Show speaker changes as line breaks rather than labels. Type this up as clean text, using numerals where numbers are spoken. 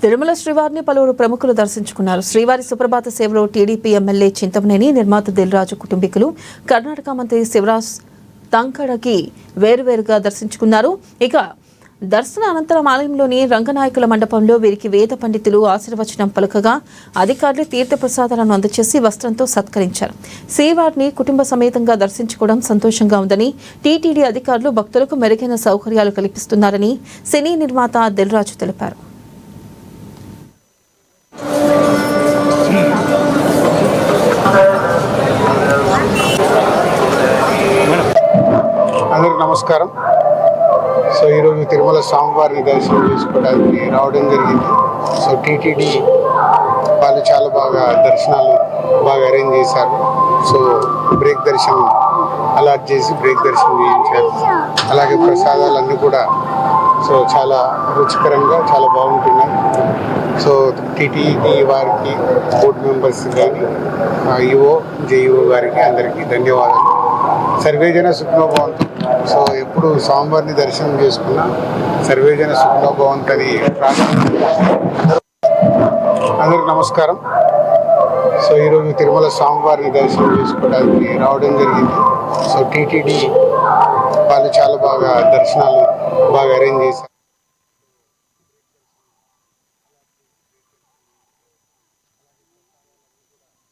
తిరుమల శ్రీవారిని పలువురు ప్రముఖులు దర్శించుకున్నారు. శ్రీవారి సుప్రభాత సేవలో టీడీపీ ఎమ్మెల్యే చింతమనేని, నిర్మాత దిల్రాజు కుటుంబీకులు, కర్ణాటక మంత్రి శివరాజ్ తంకడకి వేరువేరుగా దర్శించుకున్నారు. ఇక దర్శన అనంతరం ఆలయంలోని రంగనాయకుల మండపంలో వీరికి వేద పండితులు ఆశీర్వచనం పలుకగా అధికారులు తీర్థప్రసాదాలను అందజేసి వస్త్రంతో సత్కరించారు. శ్రీవారిని కుటుంబ సమేతంగా దర్శించుకోవడం సంతోషంగా ఉందని, టీటీడీ అధికారులు భక్తులకు మెరుగైన సౌకర్యాలు కల్పిస్తున్నారని సినీ నిర్మాత దిల్రాజు తెలిపారు.
అందరికి నమస్కారం. సో ఈరోజు తిరుమల స్వామివారిని దర్శనం చేసుకోవడానికి రావడం జరిగింది. సో టీటీడీ వాళ్ళు చాలా బాగా దర్శనాలు అరేంజ్ చేశారు. సో బ్రేక్ దర్శనం అలాట్ చేసి బ్రేక్ దర్శనం చేయించారు. అలాగే ప్రసాదాలన్నీ కూడా సో చాలా రుచికరంగా చాలా బాగుంటున్నాయి. సో టీటీడీ వారికి, బోర్డు మెంబర్స్ కానీ, ఈఓ జేఈఓ గారికి అందరికీ ధన్యవాదాలు. సర్వేజన సుఖనోభవంతు. సో ఎప్పుడు స్వామివారిని దర్శనం చేసుకున్నా సర్వేజన సుఖనోభవంతు అని అందరికి నమస్కారం. సో ఈరోజు తిరుమల స్వామివారిని దర్శనం చేసుకోవడానికి రావడం జరిగింది. సో టీటీడీ వాళ్ళు చాలా బాగా దర్శనాలు అరేంజ్ చేశారు.